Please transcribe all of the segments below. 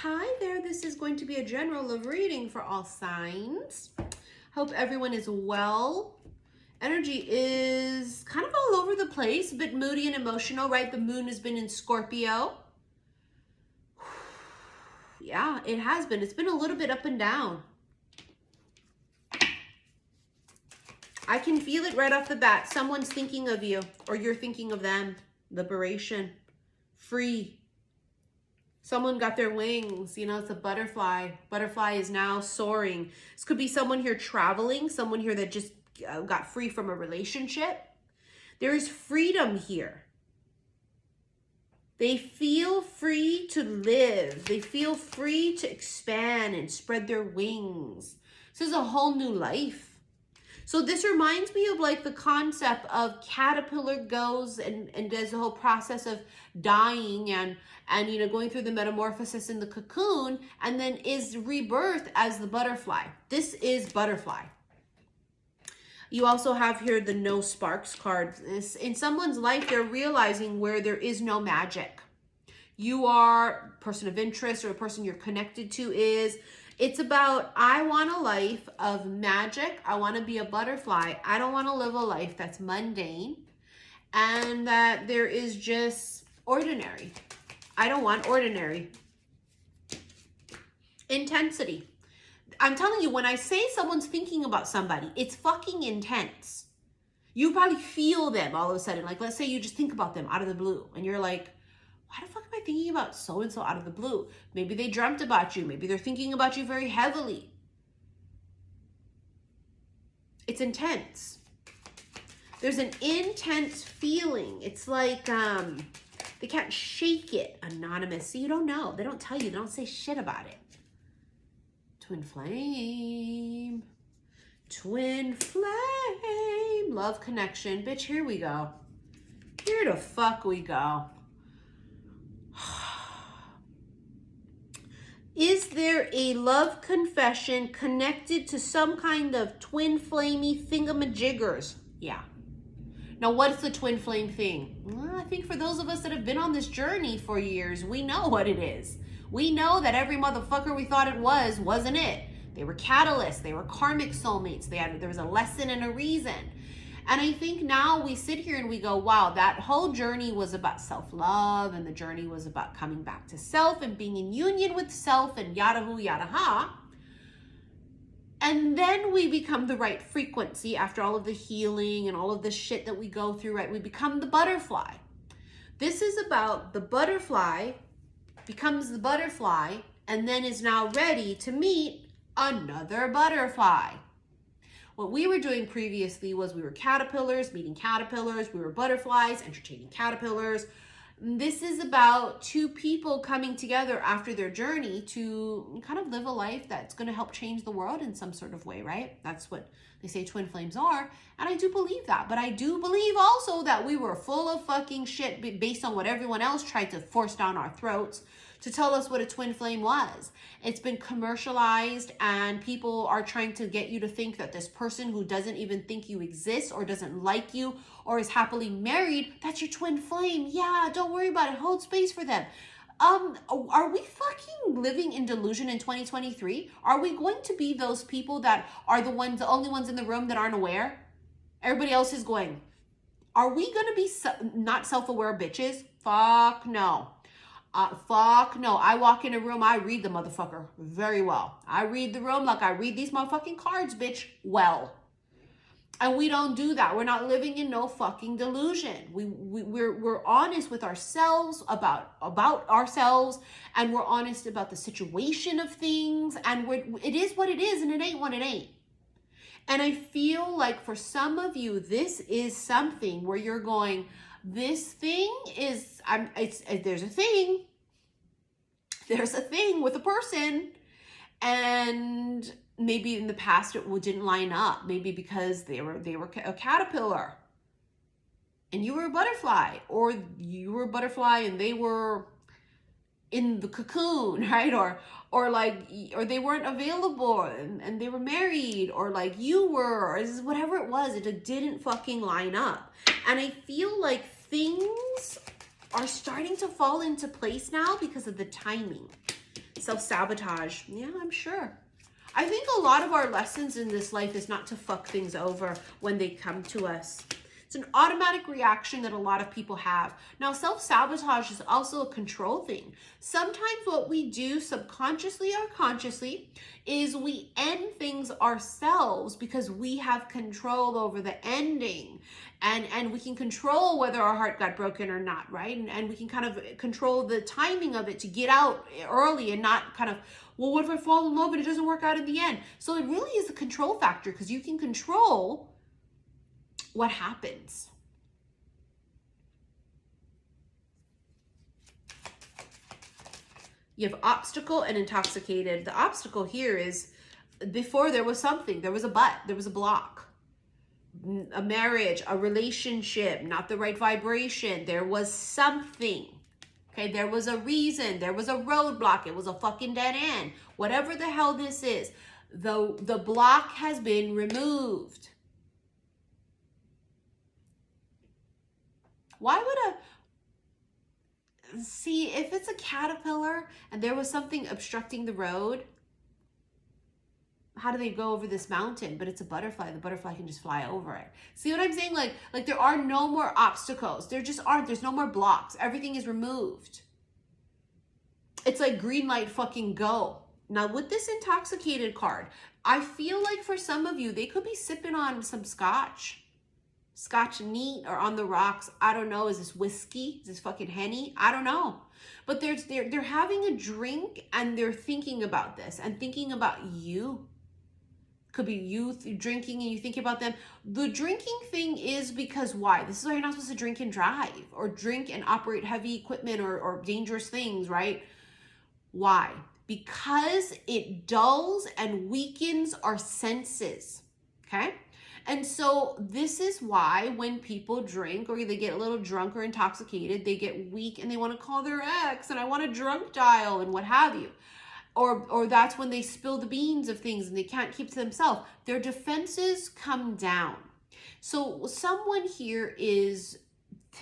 Hi there, this is going to be a general love reading for all signs. Hope everyone is well. Energy is kind of all over the place, a bit moody and emotional, right? The moon has been in Scorpio. Yeah, it has been. It's been a little bit up and down. I can feel it right off the bat. Someone's thinking of you, or you're thinking of them. Liberation, free. Someone got their wings, you know, it's a butterfly. Butterfly is now soaring. This could be someone here traveling, someone here that just got free from a relationship. There is freedom here. They feel free to live. They feel free to expand and spread their wings. This is a whole new life. So this reminds me of like the concept of caterpillar goes and does the whole process of dying and you know, going through the metamorphosis in the cocoon and then is rebirth as the butterfly. This is butterfly. You also have here the no sparks card. In someone's life, they're realizing where there is no magic. You are a person of interest or a person you're connected to is. It's about, I want a life of magic. I want to be a butterfly. I don't want to live a life that's mundane and that there is just ordinary. I don't want ordinary. Intensity. I'm telling you, when I say someone's thinking about somebody, it's fucking intense. You probably feel them all of a sudden. Like, let's say you just think about them out of the blue and you're like, why the fuck am I thinking about so-and-so out of the blue? Maybe they dreamt about you. Maybe they're thinking about you very heavily. It's intense. There's an intense feeling. It's like they can't shake it. Anonymous. See, you don't know. They don't tell you. They don't say shit about it. Twin flame. Twin flame. Love connection. Bitch, here we go. Here the fuck we go. Is there a love confession connected to some kind of twin flamey thingamajiggers? Yeah. Now, what's the twin flame thing? Well, I think for those of us that have been on this journey for years, we know what it is. We know that every motherfucker we thought it wasn't it. They were catalysts. They were karmic soulmates. There was a lesson and a reason. And I think now we sit here and we go, wow, that whole journey was about self-love and the journey was about coming back to self and being in union with self and yada hoo, yada ha. And then we become the right frequency after all of the healing and all of the shit that we go through, right? We become the butterfly. This is about the butterfly becomes the butterfly and then is now ready to meet another butterfly. What we were doing previously was we were caterpillars, meeting caterpillars. We were butterflies, entertaining caterpillars. This is about two people coming together after their journey to kind of live a life that's going to help change the world in some sort of way, right? That's what they say twin flames are. And I do believe that. But I do believe also that we were full of fucking shit based on what everyone else tried to force down our throats to tell us what a twin flame was. It's been commercialized and people are trying to get you to think that this person who doesn't even think you exist or doesn't like you or is happily married, that's your twin flame. Yeah, don't worry about it. Hold space for them. Are we fucking living in delusion in 2023? Are we going to be those people that are the only ones in the room that aren't aware? Everybody else is going. Are we going to be not self-aware bitches? Fuck no. Fuck no. I walk in a room, I read the motherfucker very well. I read the room like I read these motherfucking cards, bitch, well. And we don't do that. We're not living in no fucking delusion. We're honest with ourselves about ourselves, and we're honest about the situation of things, and it is what it is, and it ain't what it ain't. And I feel like for some of you, this is something where you're going, this thing is, there's a thing with a person, and maybe in the past it didn't line up, maybe because they were a caterpillar and you were a butterfly, or you were a butterfly and they were in the cocoon, right? Or they weren't available and they were married, or like you were, or whatever it was, it didn't fucking line up. And I feel like things are starting to fall into place now because of the timing. Self-sabotage. Yeah, I'm sure. I think a lot of our lessons in this life is not to fuck things over when they come to us. It's an automatic reaction that a lot of people have. Now, self-sabotage is also a control thing. Sometimes what we do subconsciously or consciously is we end things ourselves because we have control over the ending. And we can control whether our heart got broken or not, right? And we can kind of control the timing of it to get out early and not kind of, well, what if I fall in love and it doesn't work out in the end? So it really is a control factor because you can control what happens. You have obstacle and intoxicated. The obstacle here is before there was something, there was a but, there was a block. A marriage, a relationship, not the right vibration. There was something. Okay, there was a reason, there was a roadblock, it was a fucking dead end. Whatever the hell this is, the block has been removed. Why would see, if it's a caterpillar and there was something obstructing the road, how do they go over this mountain? But it's a butterfly. The butterfly can just fly over it. See what I'm saying? Like there are no more obstacles. There just aren't. There's no more blocks. Everything is removed. It's like green light, fucking go. Now with this intoxicated card, I feel like for some of you, they could be sipping on some scotch neat or on the rocks. I don't know. Is this whiskey? Is this fucking Henny? I don't know. But they're having a drink and they're thinking about this and thinking about you. Could be you drinking and you think about them. The drinking thing is because why? This is why you're not supposed to drink and drive or drink and operate heavy equipment or dangerous things, right? Why? Because it dulls and weakens our senses, okay? And so this is why when people drink or they get a little drunk or intoxicated, they get weak and they want to call their ex and I want a drunk dial and what have you. Or that's when they spill the beans of things and they can't keep to themselves. Their defenses come down. So someone here is,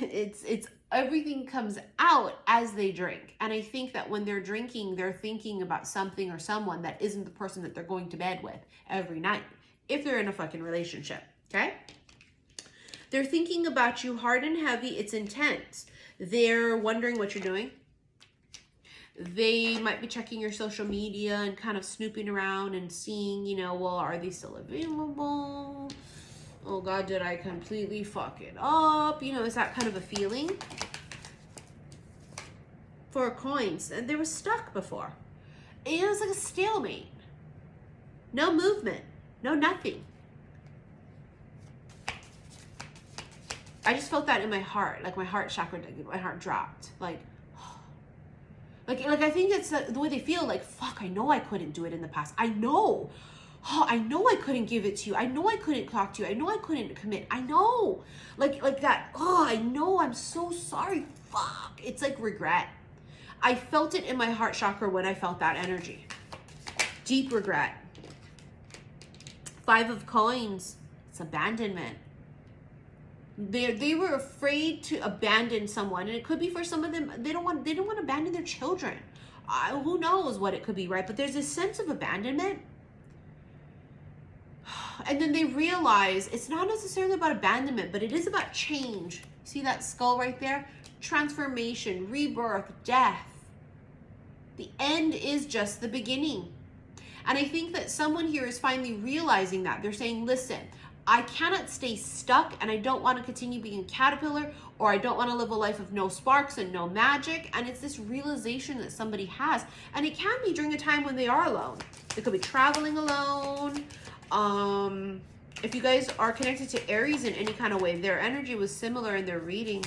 it's everything comes out as they drink. And I think that when they're drinking, they're thinking about something or someone that isn't the person that they're going to bed with every night. If they're in a fucking relationship, okay? They're thinking about you hard and heavy. It's intense. They're wondering what you're doing. They might be checking your social media and kind of snooping around and seeing, you know, well, are they still available? Oh God, did I completely fuck it up? You know, is that kind of a feeling? For coins, and they were stuck before. It was like a stalemate. No movement, no nothing. I just felt that in my heart, like my heart chakra, my heart dropped, like I think it's the way they feel, like, fuck, I know I couldn't do it in the past. I know I couldn't give it to you. I know I couldn't talk to you. I know I couldn't commit. I know, like that. Oh, I know, I'm so sorry. Fuck. It's like regret. I felt it in my heart chakra when I felt that energy. Deep regret. 5 of coins. It's abandonment. They were afraid to abandon someone, and it could be for some of them. They don't want to abandon their children. Who knows what it could be, right? But there's this sense of abandonment, and then they realize it's not necessarily about abandonment, but it is about change. See that skull right there? Transformation, rebirth, death. The end is just the beginning, and I think that someone here is finally realizing that. They're saying, "Listen, I cannot stay stuck and I don't want to continue being a caterpillar, or I don't want to live a life of no sparks and no magic." And it's this realization that somebody has. And it can be during a time when they are alone. They could be traveling alone. If you guys are connected to Aries in any kind of way, their energy was similar in their reading.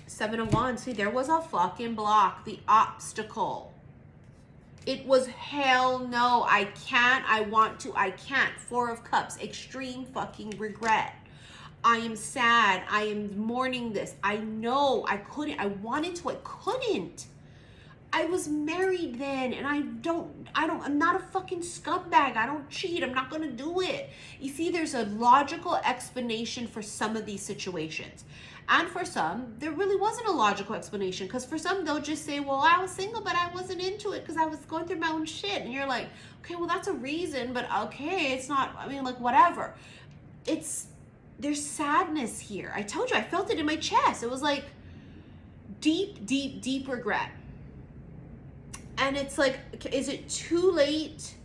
7 of Wands. See, there was a fucking block. The obstacle. It was hell no, I can't, I want to, I can't. 4 of Cups, extreme fucking regret. I am sad, I am mourning this. I know I couldn't, I wanted to, I couldn't. I was married then, and I'm not a fucking scumbag. I don't cheat, I'm not gonna do it. You see, there's a logical explanation for some of these situations. And for some, there really wasn't a logical explanation. Because for some, they'll just say, well, I was single, but I wasn't into it because I was going through my own shit. And you're like, okay, well, that's a reason, but okay, it's not, I mean, like, whatever. There's sadness here. I told you, I felt it in my chest. It was like deep, deep, deep regret. And it's like, is it too late?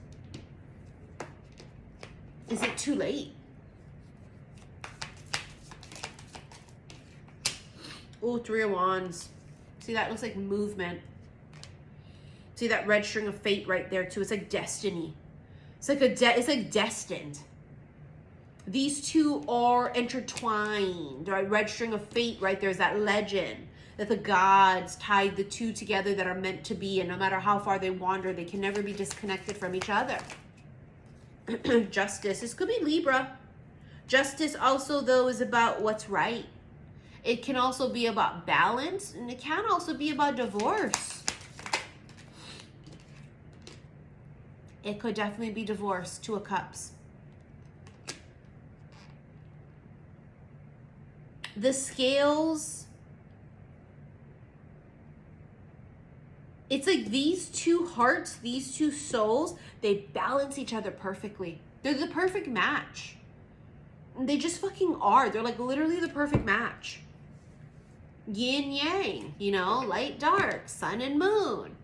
Is it too late? Oh, 3 of Wands. See, that looks like movement. See that red string of fate right there too. It's like destiny. It's like it's like destined. These two are intertwined. Right? Red string of fate right there is that legend that the gods tied the two together that are meant to be, and no matter how far they wander, they can never be disconnected from each other. Justice. This could be Libra. Justice also, though, is about what's right. It can also be about balance, and it can also be about divorce. It could definitely be divorce. 2 of Cups. The scales, it's like these 2 hearts, these 2 souls, they balance each other perfectly. They're the perfect match. They just fucking are. They're like literally the perfect match. Yin yang, you know, light dark, sun and moon.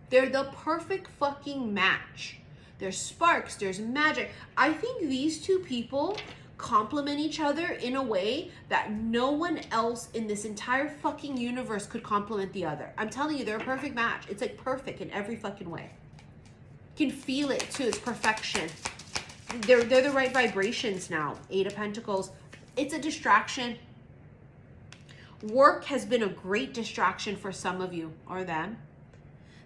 They're the perfect fucking match. There's sparks, there's magic. I think these 2 people complement each other in a way that no one else in this entire fucking universe could complement the other. I'm telling you, they're a perfect match. It's like perfect in every fucking way. You can feel it too. It's perfection. They're the right vibrations now. 8 of Pentacles. It's a distraction. Work has been a great distraction for some of you or them.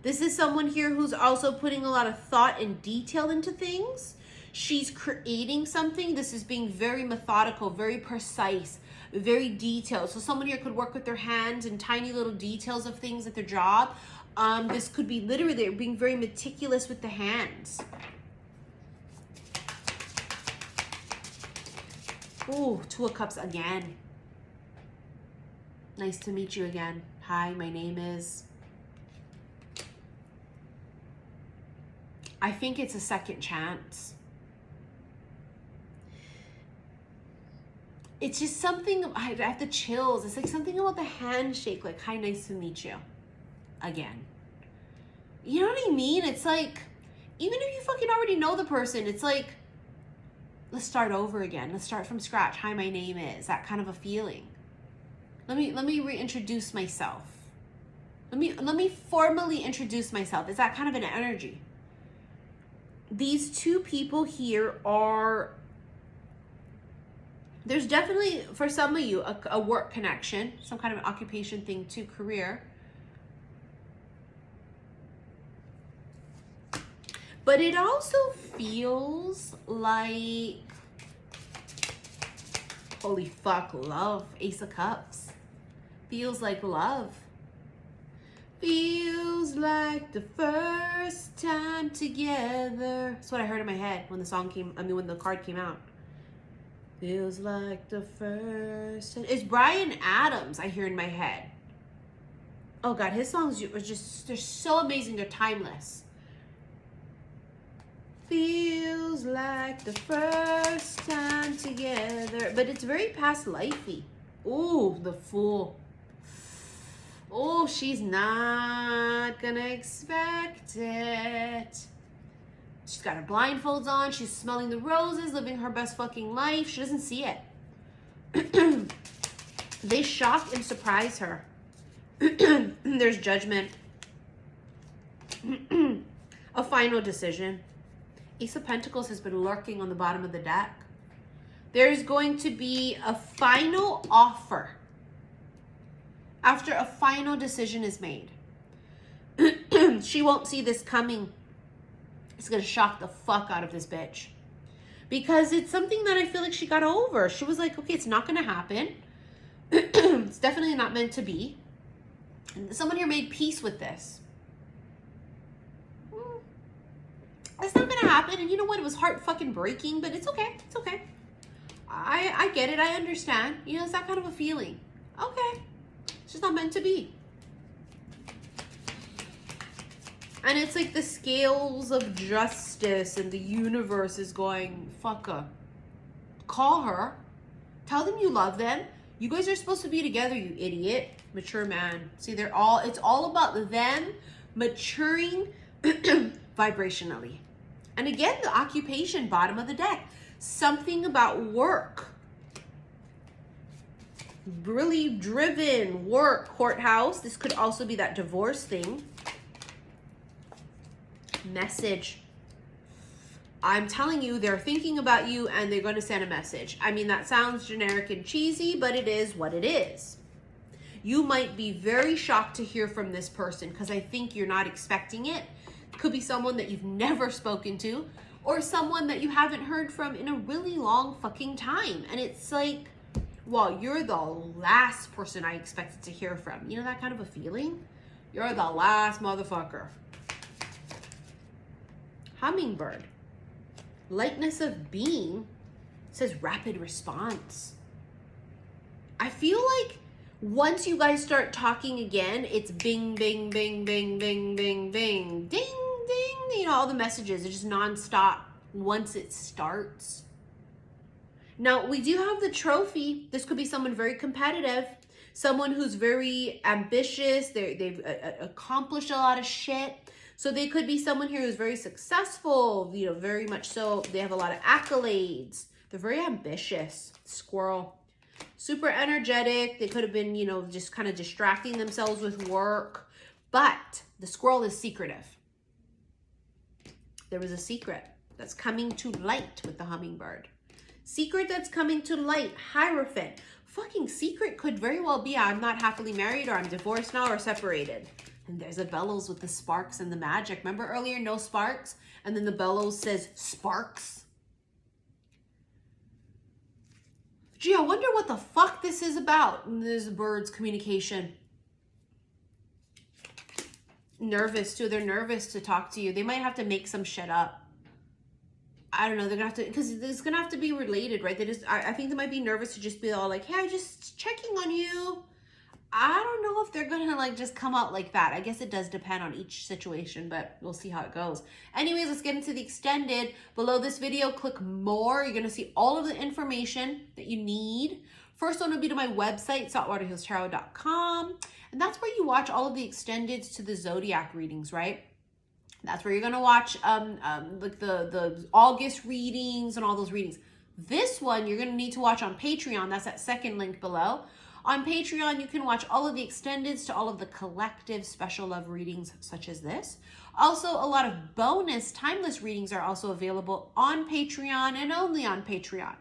This is someone here who's also putting a lot of thought and detail into things. She's creating something. This is being very methodical, very precise, very detailed. So someone here could work with their hands and tiny little details of things at their job. This could be literally being very meticulous with the hands. Ooh, 2 of Cups again. Nice to meet you again. Hi, my name is... I think it's a second chance. It's just something, I have the chills. It's like something about the handshake, like, hi, nice to meet you again. You know what I mean? It's like, even if you fucking already know the person, it's like, let's start over again. Let's start from scratch. Hi, my name is, that kind of a feeling. Let me reintroduce myself. Let me formally introduce myself. It's that kind of an energy. These 2 people here are, there's definitely, for some of you, a work connection, some kind of an occupation thing too, career. But it also feels like, holy fuck, love. Ace of Cups. Feels like love. Feels like the first time together. That's what I heard in my head when the song came, when the card came out. Feels like the first time. It's Bryan Adams I hear in my head. Oh God, his songs are just, they're so amazing. They're timeless. Feels like the first time together. But it's very past lifey. Ooh, the Fool. Oh, she's not gonna expect it. She's got her blindfolds on. She's smelling the roses, living her best fucking life. She doesn't see it. They shock and surprise her. There's judgment. A final decision. Ace of Pentacles has been lurking on the bottom of the deck. There's going to be a final offer after a final decision is made. She won't see this coming. It's going to shock the fuck out of this bitch. Because it's something that I feel like she got over. She was like, okay, it's not going to happen. It's definitely not meant to be. And someone here made peace with this. It's not going to happen. And you know what? It was heart fucking breaking, but it's okay. It's okay. I get it. I understand. You know, it's that kind of a feeling. Okay. It's just not meant to be. And it's like the scales of justice and the universe is going, fuck her. Call her. Tell them you love them. You guys are supposed to be together, you idiot. Mature man. See, it's all about them maturing vibrationally. And again, the occupation, bottom of the deck. Something about work. Really driven work, courthouse. This could also be that divorce thing. Message. I'm telling you, they're thinking about you and they're going to send a message. I mean, that sounds generic and cheesy, but it is what it is. You might be very shocked to hear from this person because I think you're not expecting it. Could be someone that you've never spoken to or someone that you haven't heard from in a really long fucking time. And it's like, well, you're the last person I expected to hear from. You know that kind of a feeling? You're the last motherfucker. Hummingbird. Lightness of being says rapid response. I feel like once you guys start talking again, it's bing, bing, bing, bing, bing, bing, bing, ding, ding. You know, all the messages are just nonstop once it starts. Now, we do have the trophy. This could be someone very competitive, someone who's very ambitious. They've accomplished a lot of shit. So they could be someone here who's very successful, you know, very much so. They have a lot of accolades. They're very ambitious. Squirrel. Super energetic. They could have been, you know, just kind of distracting themselves with work. But the squirrel is secretive. There was a secret that's coming to light with the hummingbird. Secret that's coming to light. Hierophant. Fucking secret could very well be I'm not happily married or I'm divorced now or separated. And there's a bellows with the sparks and the magic. Remember earlier, no sparks? And then the bellows says sparks. Gee, I wonder what the fuck this is about. And there's birds communication. Nervous too. They're nervous to talk to you. They might have to make some shit up. I don't know. They're gonna have to, because it's gonna have to be related, right? They just, I think they might be nervous to just be all like, hey, I'm just checking on you. I don't know if they're gonna like just come out like that. I guess it does depend on each situation, but we'll see how it goes. Anyways, let's get into the extended. Below this video, click more. You're gonna see all of the information that you need. First one will be to my website, saltwaterhillstarot.com. And that's where you watch all of the extendeds to the zodiac readings, right? That's where you're gonna watch like the August readings and all those readings. This one you're gonna need to watch on Patreon. That's that second link below. On Patreon, you can watch all of the extendeds to all of the collective special love readings such as this. Also, a lot of bonus timeless readings are also available on Patreon and only on Patreon.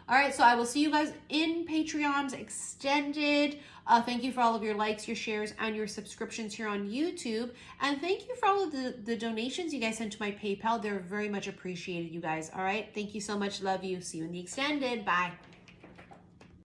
All right, so I will see you guys in Patreon's extended. Thank you for all of your likes, your shares, and your subscriptions here on YouTube. And thank you for all of the donations you guys sent to my PayPal. They're very much appreciated, you guys. All right, thank you so much. Love you. See you in the extended. Bye.